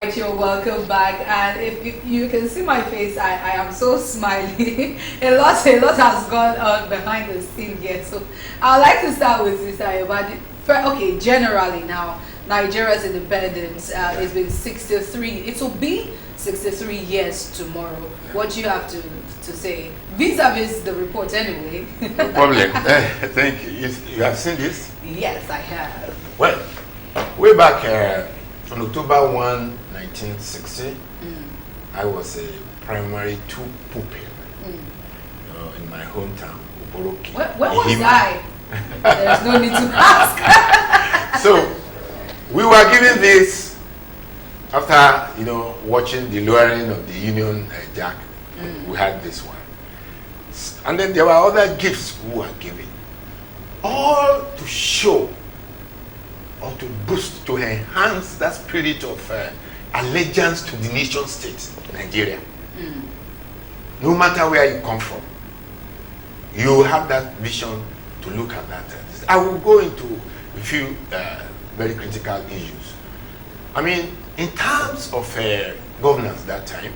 You're welcome back, and if you can see my face, I am so smiley. a lot has gone on behind the scene here. So I'd like to start with this. Okay, generally now, Nigeria's independence has been 63. It will be 63 years tomorrow. What do you have to say vis-a-vis the report anyway? No problem. Thank you. You have seen this? Yes, I have. Well, way back on October 1, 1960, I was a primary 2 pupil in my hometown, Uboroki. Where was I? There's no need to ask. So, we were given this after, watching the lowering of the Union Jack. We had this one. And then there were other gifts we were given. All to show or to boost, to enhance that spirit of allegiance to the nation state, Nigeria. No matter where you come from, you have that vision to look at that. I will go into a few very critical issues. I mean, in terms of governance that time,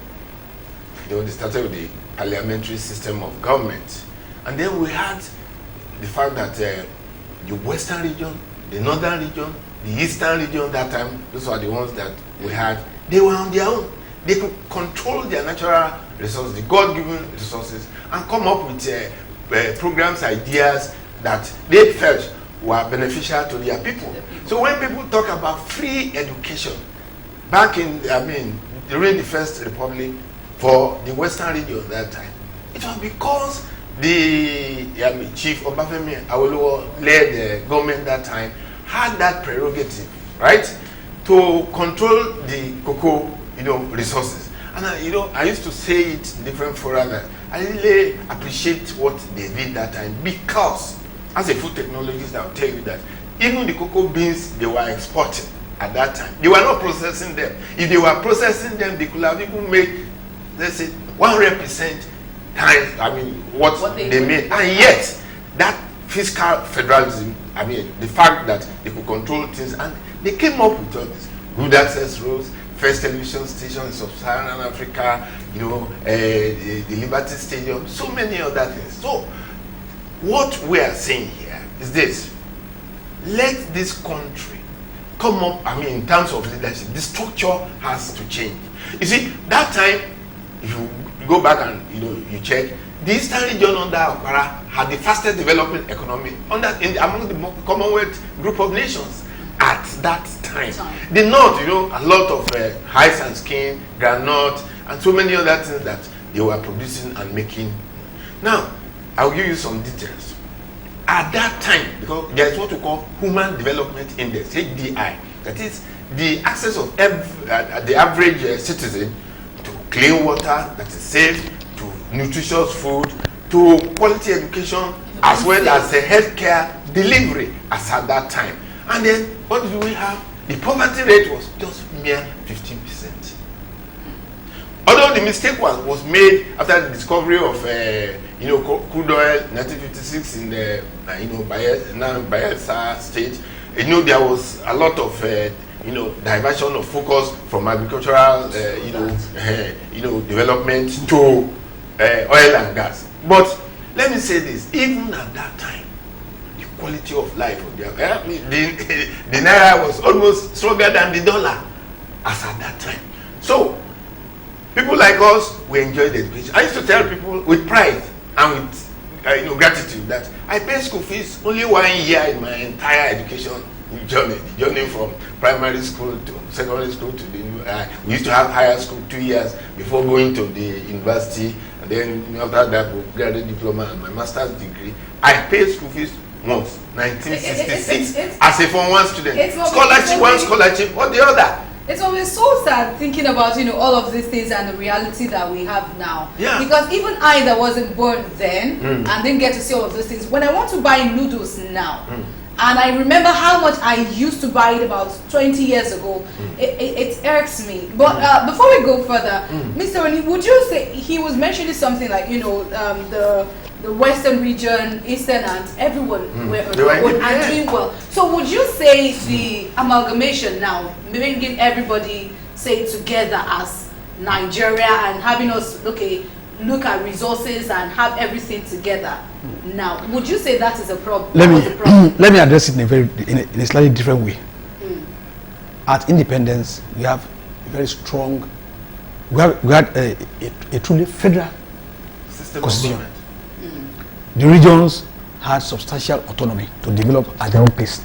they started with the parliamentary system of government. And then we had the fact that the western region, the northern region, the eastern region that time, those were the ones that we had, they were on their own. They could control their natural resources, the God-given resources, and come up with programs, ideas that they felt were beneficial to their people. So when people talk about free education, back in, during the First Republic, for the western region at that time, it was because the Chief Obafemi Awolowo led the government that time, had that prerogative, right, to control the cocoa, resources. And I used to say it in different fora that I really appreciate what they did that time, because as a food technologist, I'll tell you that even the cocoa beans they were exporting at that time, they were not processing them. If they were processing them, they could have even made, let's say, 100% times, what they made. And yet, that fiscal federalism, the fact that they could control things, and they came up with all this good access roads, first television station in sub-Saharan Africa, the Liberty Stadium, so many other things. So, what we are saying here is this: let this country come up, in terms of leadership, the structure has to change. You see, that time, if you go back and you check, the Eastern region under Okpara had the fastest developing economy among the Commonwealth group of nations at that time. The North, a lot of rice and skin, granite, and so many other things that they were producing and making. Now, I'll give you some details. At that time, because there is what we call Human Development Index, HDI, that is the access of the average citizen to clean water that is safe, to nutritious food, to quality education, as well as the healthcare delivery as at that time. And then what do we have? The poverty rate was just mere 15%. Although the mistake was made after the discovery of crude oil in 1956 in the Bayelsa state, there was a lot of diversion of focus from agricultural development to oil and gas. But let me say this: even at that time, the quality of life of the naira was almost stronger than the dollar as at that time. So people like us, we enjoyed education. I used to tell people with pride and with gratitude that I paid school fees only 1 year in my entire education journey. The journey from primary school to secondary school to the we used to have higher school 2 years before going to the university, and then after that we graduate diploma and my master's degree. I paid school fees once, 1966, as a Form 1 student. Scholarship one, scholarship or the other. It's always so sad thinking about all of these things and the reality that we have now. Yeah. Because even I that wasn't born then and didn't get to see all of those things, when I want to buy noodles now, and I remember how much I used to buy it about 20 years ago, it irks me. But before we go further, Mr. Oni, would you say, he was mentioning something like the western region, eastern, and everyone were doing well. So would you say the amalgamation now, bringing everybody say, together as Nigeria and having us look at resources and have everything together. Now, would you say that is a problem? Let me address it in a slightly different way. At independence, we have a very strong, we had a truly federal system constitution. The regions had substantial autonomy to develop at their own pace,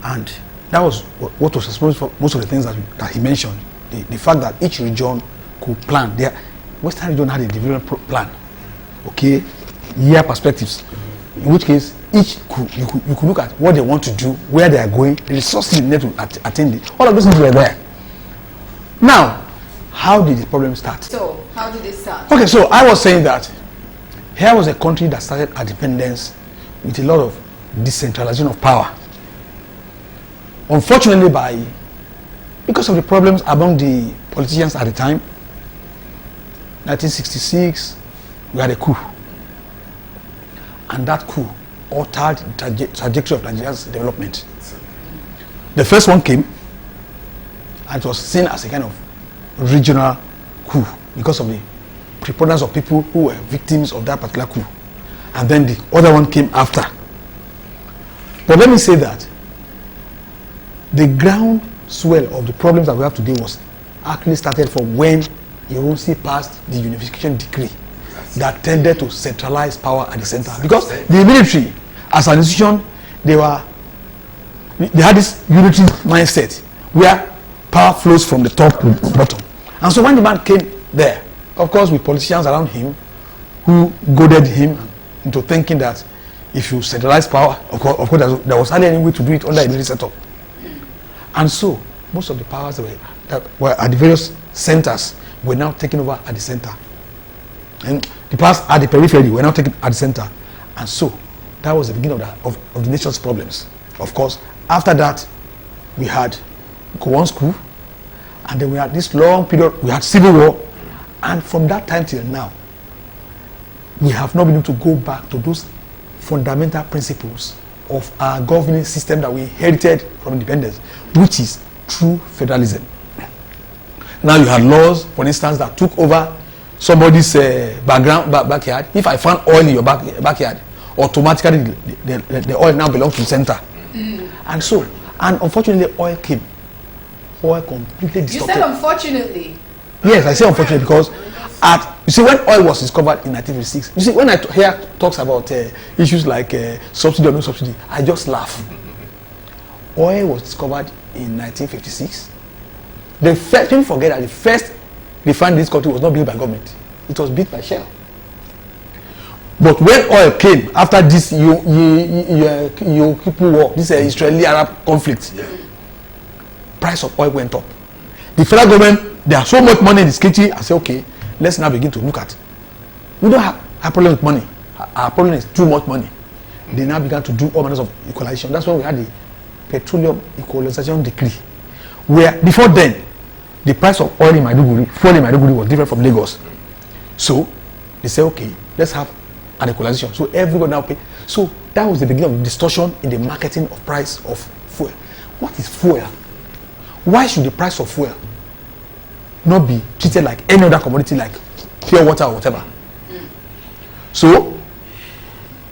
and that was what was responsible for most of the things that he mentioned. The fact that each region could plan. Their Western region had a development plan, okay, year perspectives, in which case you could look at what they want to do, where they are going, the resources needed to attain it. All of those things were there. Now, how did the problem start? So, how did it start? Okay, so I was saying that here was a country that started our independence with a lot of decentralization of power. Unfortunately, because of the problems among the politicians at the time, 1966, we had a coup. And that coup altered the trajectory of Nigeria's development. The first one came, and it was seen as a kind of regional coup because of the preponderance of people who were victims of that particular coup. And then the other one came after. But let me say that the ground swell of the problems that we have today was actually started from when Ironsi passed the unification decree that tended to centralize power at the center. Because the military, as an institution, they had this unitary mindset where power flows from the top to the bottom. And so when the man came there, of course with politicians around him who goaded him into thinking that if you centralize power, of course there was hardly any way to do it under a military setup. And so most of the powers that were at the various centers were now taken over at the center. And the powers at the periphery were now taken at the center. And so that was the beginning of the nation's problems. Of course, after that, we had Gowon's coup, and then we had this long period, we had civil war, and from that time till now, we have not been able to go back to those fundamental principles of our governing system that we inherited from independence, which is true federalism. Now you had laws, for instance, that took over somebody's backyard. If I found oil in your backyard, automatically the oil now belongs to the center. And so, and unfortunately, oil came. Oil completely distorted. You said unfortunately? Yes, I say unfortunately because you see, when oil was discovered in 1956, you see, when I hear talks about issues like subsidy or no subsidy, I just laugh. Oil was discovered in 1956. People forget that the first refinery in this country was not built by government. It was built by Shell. But when oil came after this Yom Kippur war, this Israeli-Arab conflict, price of oil went up. The federal government, there are so much money in this country, I say, okay, let's now begin to look at. We don't have a problem with money. Our problem is too much money. They now began to do all manners of equalization. That's when we had the petroleum equalization decree, where before then, the price of oil in Maiduguri was different from Lagos. So they say, okay, let's have an equalization. So everybody now pay. So that was the beginning of distortion in the marketing of price of fuel. What is fuel? Why should the price of fuel not be treated like any other commodity, like pure water or whatever? So,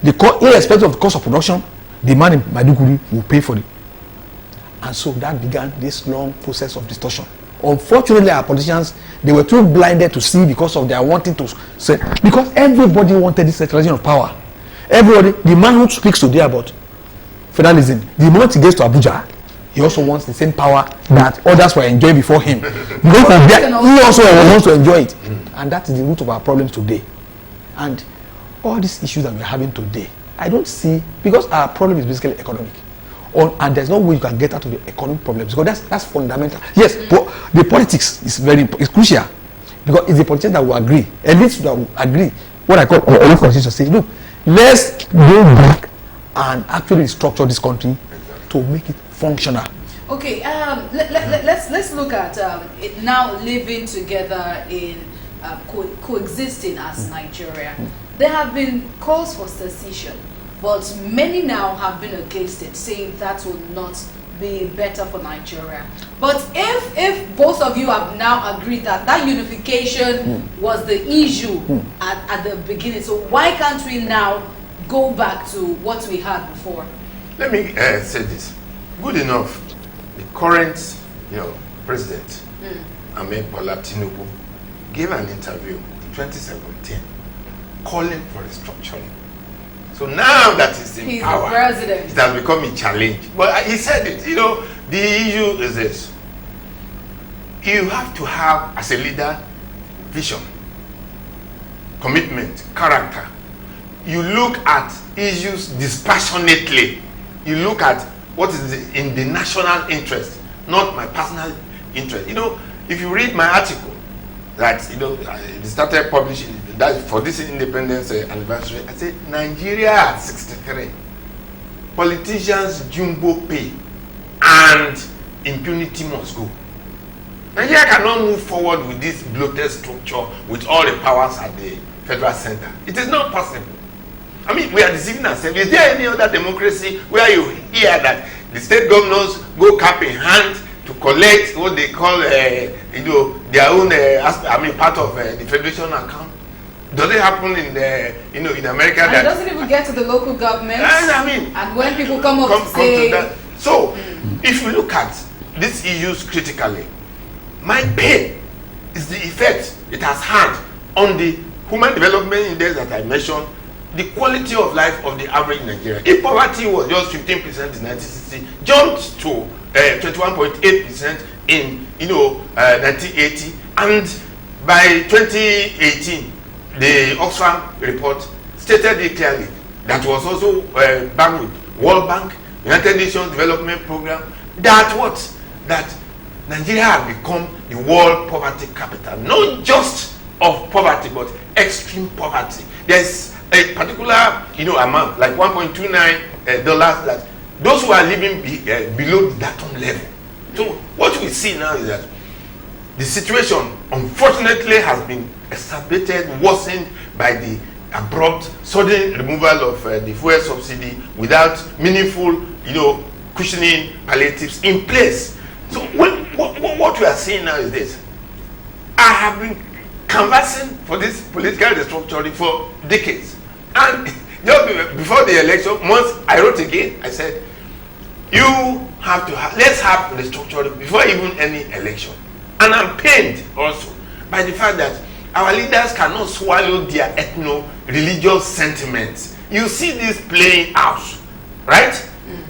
irrespective of the cost of production, the man in Maiduguri will pay for it. And so that began this long process of distortion. Unfortunately, our politicians, they were too blinded to see because of their wanting to say, because everybody wanted this centralization of power. Everybody, the man who speaks today about federalism, the moment he gets to Abuja, he also wants the same power that others were enjoying before him. Because he also wants to enjoy it. And that is the root of our problems today. And all these issues that we're having today, I don't see, because our problem is basically economic. And there's no way you can get out of the economic problems, because that's fundamental. Yes, but the politics is crucial, because it's the politicians that will agree, elites that will agree. What I call elite politicians say, look, let's go back and actually structure this country to make it functional. Okay, let's look at it now living together in coexisting as Nigeria. There have been calls for secession, but many now have been against it, saying that will not be better for Nigeria. But if both of you have now agreed that that unification was the issue at the beginning, so why can't we now go back to what we had before? Let me say this. Good enough. The current, president, Ahmed Bola Tinubu, gave an interview in 2017 calling for restructuring. So now that he's power, president, it has become a challenge. But he said it, the issue is this. You have to have, as a leader, vision, commitment, character. You look at issues dispassionately. You look at what is in the national interest, not my personal interest. If you read my article that I started publishing that for this independence anniversary, I said Nigeria at 63, politicians jumbo pay and impunity must go. Nigeria cannot move forward with this bloated structure with all the powers at the federal center. It is not possible. I mean, we are deceiving ourselves. Is there any other democracy where you hear that the state governors go cap in hand to collect what they call, their own, part of the federation account? Does it happen in in America? And it doesn't even get to the local government. And when people come up to say, to that. So, if you look at these issues critically, my pain is the effect it has had on the human development index that I mentioned, the quality of life of the average Nigerian. If poverty was just 15% in 1960, jumped to 21.8% in 1980, and by 2018, the Oxfam report stated it clearly. That was also backed with World Bank, United Nations Development Program. That Nigeria has become the world poverty capital, not just of poverty, but extreme poverty. There's a particular amount, like $1.29 that those who are living below the datum level. So what we see now is that the situation, unfortunately, has been exacerbated, worsened by the abrupt, sudden removal of the fuel subsidy without meaningful, cushioning palliatives in place. So what we are seeing now is this. I have been canvassing for this political restructuring for decades. And just before the election, once I wrote again, I said, let's have restructuring before even any election. And I'm pained also by the fact that our leaders cannot swallow their ethno-religious sentiments. You see this playing out, right?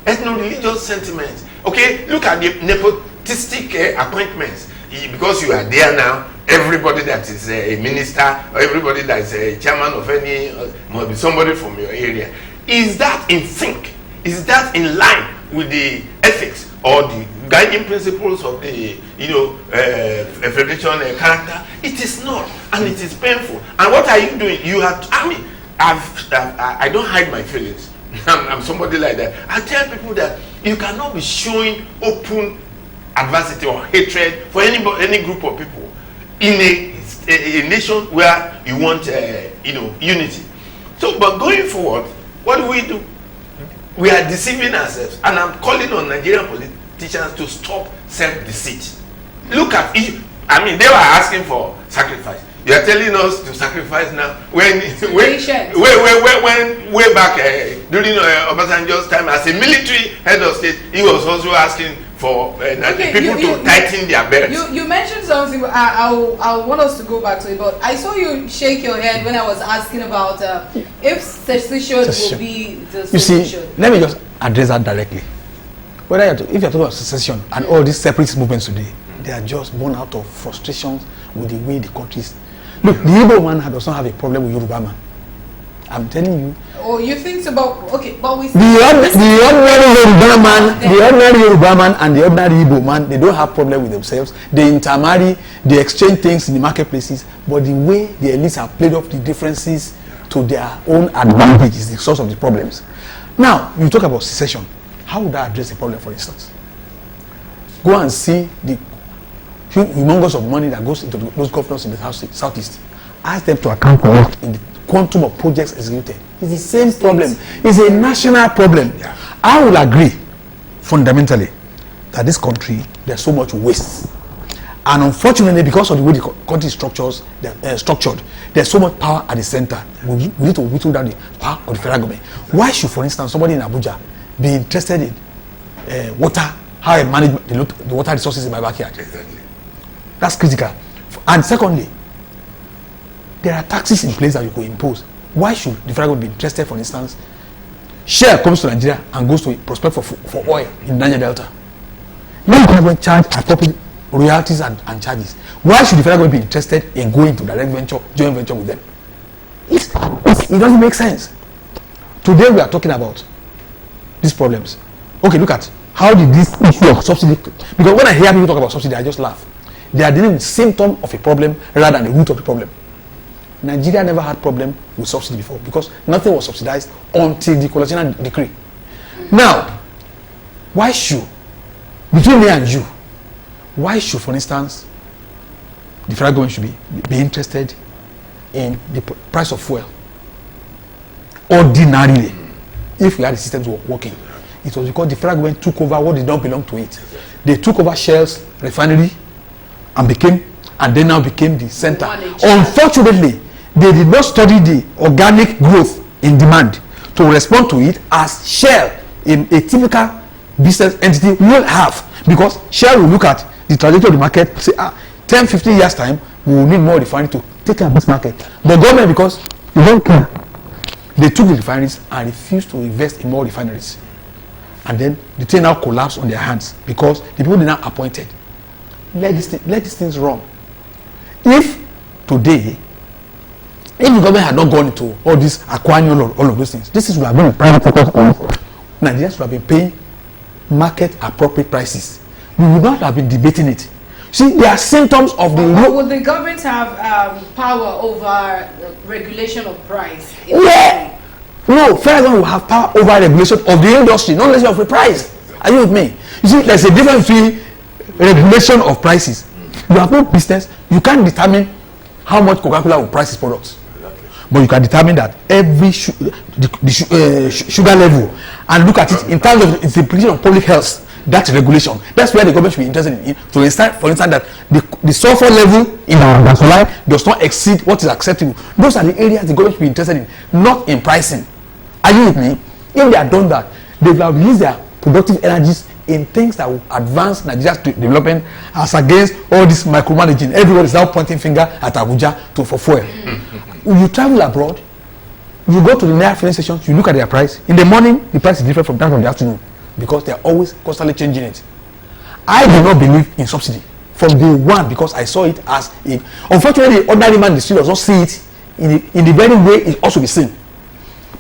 Ethno-religious sentiments. Okay, look at the nepotistic appointments. Because you are there now, everybody that is a minister or everybody that is a chairman of any must be somebody from your area. Is that in sync? Is that in line with the ethics or the guiding principles of the federation character? It is not, and it is painful. And what are you doing? I don't hide my feelings. I'm somebody like that. I tell people that you cannot be showing open adversity or hatred for any group of people in a nation where you want unity. So, but going forward, what do? We are deceiving ourselves, and I'm calling on Nigerian politicians to stop self-deceit. Look at it. They were asking for sacrifice. You are telling us to sacrifice now when way back during Obasanjo's time as a military head of state, he was also asking for people to tighten their belts. You mentioned something. I want us to go back to it, but I saw you shake your head when I was asking about if secession will be the solution. You see, let me just address that directly. If you're talking about secession and all these separatist movements today, they are just born out of frustrations with the way the country is. Look, the Igbo man does not have a problem with Yoruba man. I'm telling you. Oh, you think so? But we the ordinary Yoruba man and the ordinary Igbo man, they don't have problem with themselves. They intermarry, they exchange things in the marketplaces. But the way the elites have played off the differences to their own advantage is the source of the problems. Now, you talk about secession. How would I address the problem, for instance? Go and see the humongous of money that goes into those governors in the southeast. Ask them to account for it in the quantum of projects executed. It's the same problem. It's a national problem. I will agree fundamentally that this country, there's so much waste. And unfortunately, because of the way the country is structured, there's so much power at the center. We need to whittle down the power of the federal government. Why should, for instance, somebody in Abuja be interested in water, how I manage the water resources in my backyard? Exactly. That's critical. And secondly, there are taxes in place that you could impose. Why should the federal government be interested, for instance, Shell comes to Nigeria and goes to prospect for oil in Niger Delta. Now the government charge appropriate royalties and charges. Why should the federal government be interested in going to direct venture, joint venture with them? It doesn't make sense. Today we are talking about these problems. Okay, look at how did this issue of subsidy, because when I hear people talk about subsidy, I just laugh. They are dealing with symptom of a problem rather than the root of the problem. Nigeria never had problem with subsidy before because nothing was subsidized until the colonial decree. Now, why should, between me and you, why should, for instance, the federal government should be interested in the price of fuel? Ordinarily, if we had the systems working, it was because the federal government took over what did not belong to it. They took over Shell's refinery and then now became the center. Unfortunately, they did not study the organic growth in demand to respond to it as Shell in a typical business entity will have, because Shell will look at the trajectory of the market, say 10-15 years time we will need more refinery to take care of this market. The government, because they don't care, they took the refineries and refused to invest in more refineries, and then the thing now collapsed on their hands because the people they now appointed let these things run. If today, if the government had not gone into all this acquiring all of those things, this is would have been a private sector. Nigerians would have been paying market appropriate prices. We would not have been debating it. See, there are symptoms of the. Would the government have power over regulation of price? Yeah. No, federal government will have power over regulation of the industry, not necessarily of the price. Are you with me? You see, there's a difference between regulation of prices. You have no business. You can't determine how much Coca-Cola will price its products. But you can determine that every sugar level and look at it in terms of its implication of public health. That's regulation. That's where the government should be interested in. To understand, for instance, that the sulfur level in our gasoline does not exceed what is acceptable. Those are the areas the government should be interested in, not in pricing. Are you with me? If they had done that, they would have used their productive energies in things that will advance Nigeria's development as against all this micromanaging. Everyone is now pointing finger at Abuja for fuel. You travel abroad, you go to the nearest filling stations, you look at their price. In the morning, the price is different from that of the afternoon because they are always constantly changing it. I do not believe in subsidy from day one because I saw it as a. Unfortunately, ordinary man in the street does not see it in the very way it ought to be seen.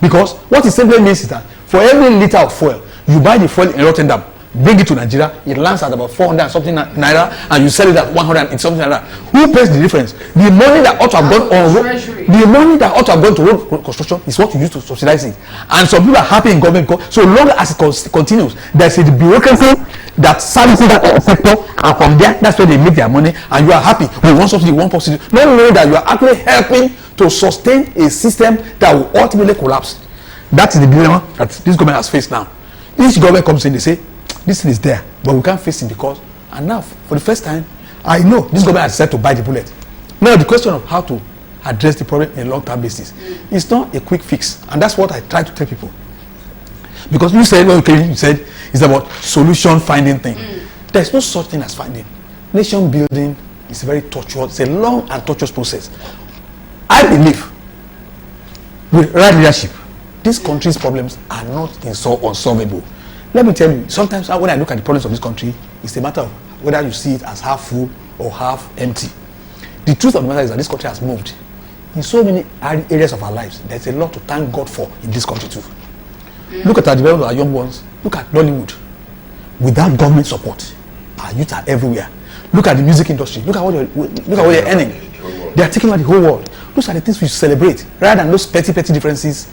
Because what it simply means is that for every liter of fuel, you buy the fuel in Rotterdam, bring it to Nigeria, it lands at about 400 and something naira, and you sell it at 100 and something naira. Who pays the difference? The money that ought to have gone on the money that ought to have gone to road construction is what you use to subsidize it. And some people are happy in government because so long as it continues, there's a bureaucracy that services that sector, and from there, that's where they make their money, and you are happy. We want subsidy, one subsidy. Not knowing that you are actually helping to sustain a system that will ultimately collapse. That is the dilemma that this government has faced now. Each government comes in, they say, this thing is there, but we can't face it because, and now, for the first time, I know this government has decided to bite the bullet. Now, the question of how to address the problem in a long-term basis is not a quick fix, and that's what I try to tell people. Because you said, well, okay, you said it's about solution finding thing. There's no such thing as finding. Nation building is very tortuous, it's a long and tortuous process. I believe with right leadership, this country's problems are not unsolvable. Let me tell you, sometimes when I look at the problems of this country, it's a matter of whether you see it as half full or half empty. The truth of the matter is that this country has moved. In so many areas of our lives, there's a lot to thank God for in this country too. Look at our development of our young ones. Look at Nollywood. Without government support, our youth are everywhere. Look at the music industry. Look at what they're earning. They are taking out the whole world. Those are the things we celebrate, rather than those petty differences.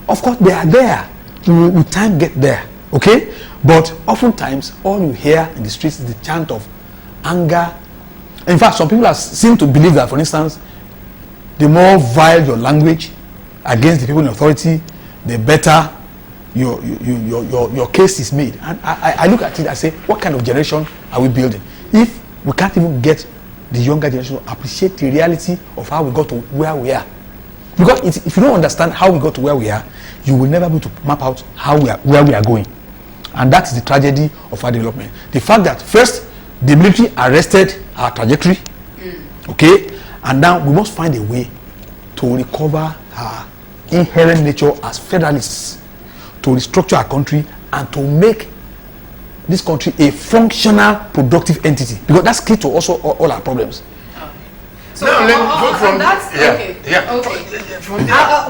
Of course, they are there. With time, get there. Okay? But oftentimes, all you hear in the streets is the chant of anger. In fact, some people seem to believe that, for instance, the more vile your language against the people in authority, the better your case is made. And I look at it, I say, what kind of generation are we building? If we can't even get the younger generation to appreciate the reality of how we got to where we are. Because if you don't understand how we got to where we are, you will never be able to map out where we are going. And that is the tragedy of our development. The fact that first, the military arrested our trajectory, okay, and now we must find a way to recover our inherent nature as federalists, to restructure our country and to make this country a functional, productive entity, because that's key to also all our problems. So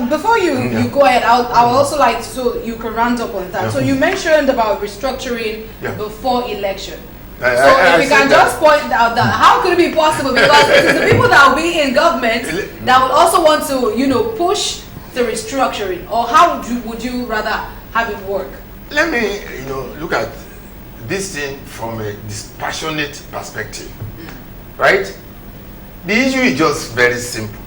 before you go ahead, I would also like so you can round up on that. So you mentioned about restructuring before election. So if you can just point out that how could it be possible, because it is the people that will be in government that would also want to push the restructuring, or how would you rather have it work? Let me look at this thing from a dispassionate perspective, right? The issue is just very simple.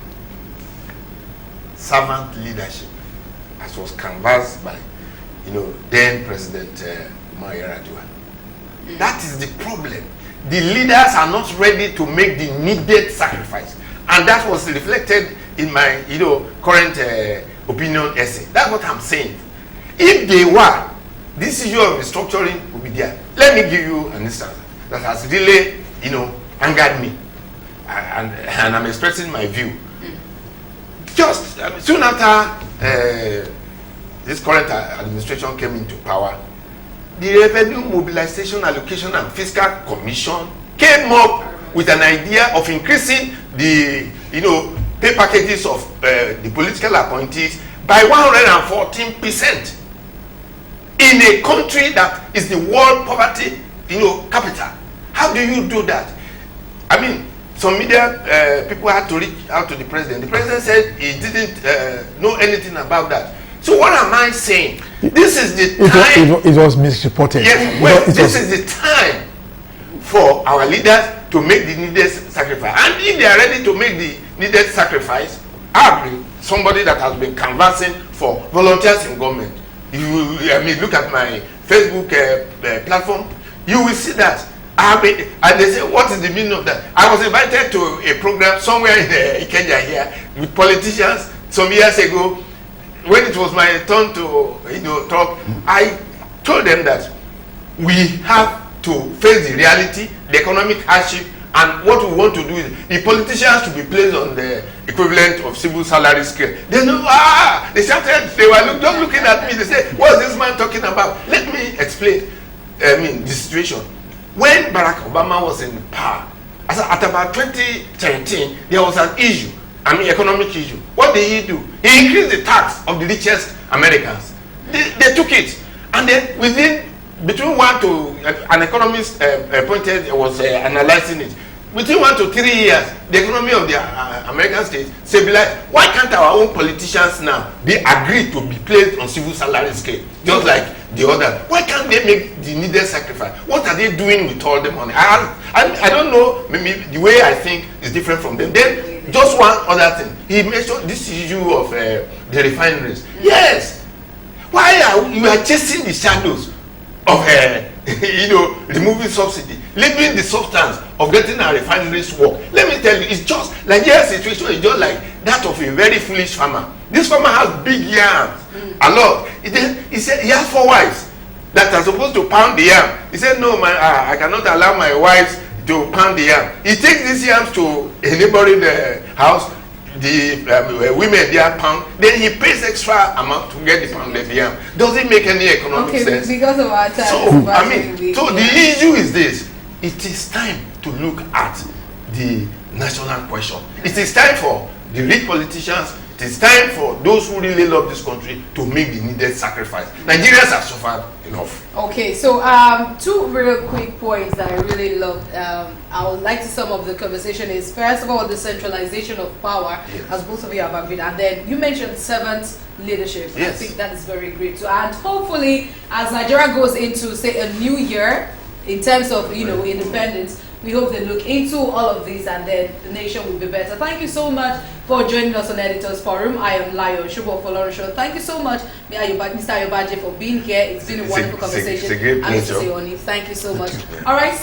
Servant leadership, as was canvassed by, then President Umar Yar'Adua. That is the problem. The leaders are not ready to make the needed sacrifice, and that was reflected in my, current opinion essay. That's what I'm saying. If they were, this issue of restructuring will be there. Let me give you an instance that has really, angered me, and I'm expressing my view. Just soon after this current administration came into power, the Revenue Mobilization, Allocation and Fiscal Commission came up with an idea of increasing the, pay packages of the political appointees by 114%. In a country that is the world poverty, capital. How do you do that? I mean, some media people had to reach out to the president. The president said he didn't know anything about that. So what am I saying? This is the time. It was misreported. Yes, well, this is the time for our leaders to make the needed sacrifice. And if they are ready to make the needed sacrifice, I agree. Somebody that has been canvassing for volunteers in government. Look at my Facebook platform, you will see that. And they say, what is the meaning of that? I was invited to a program somewhere in Kenya here with politicians some years ago. When it was my turn to talk, I told them that we have to face the reality, the economic hardship, and what we want to do is the politicians to be placed on the equivalent of civil salary scale. They know, they started, they were just looking at me, they said, what is this man talking about? Let me explain, the situation. When Barack Obama was in power, at about 2013, there was an issue, economic issue. What did he do? He increased the tax of the richest Americans. They took it, and then between 1 to an economist appointed was analyzing it. Between 1 to 3 years, the economy of the American states stabilized. Why can't our own politicians now be agreed to be placed on civil salary scale, just like the other? Why can't they make the needed sacrifice? What are they doing with all the money? I don't know. Maybe the way I think is different from them. Then just one other thing. He mentioned this issue of the refineries. Yes. Why are you chasing the shadows of removing subsidy, leaving the substance of getting our refineries work? Let me tell you, it's just like your situation is just like that of a very foolish farmer. This farmer has big yams, a lot. He said he has 4 wives that are supposed to pound the yam. He said, no, I cannot allow my wives to pound the yam. He takes these yams to a neighboring house. The women there pound, then he pays extra amount to get the pounded yam. Does it make any economic sense? Because of our time. So the issue is this: it is time to look at the national question. It is time for the rich politicians. It is time for those who really love this country to make the needed sacrifice. Nigerians have suffered enough. Okay, so 2 real quick points that I really loved. I would like to sum up the conversation is, first of all, the centralization of power, as both of you have agreed, and then you mentioned servant leadership. Yes. I think that is very great too. And hopefully, as Nigeria goes into, say, a new year, in terms of, you know, independence. We hope they look into all of this, and then the nation will be better. Thank you so much for joining us on Editors Forum. I am Layo Shubo Folorensho. Thank you so much, Mr. Ayobaje, for being here. It's been a wonderful conversation. It's a great pleasure. Thank you so much. All right.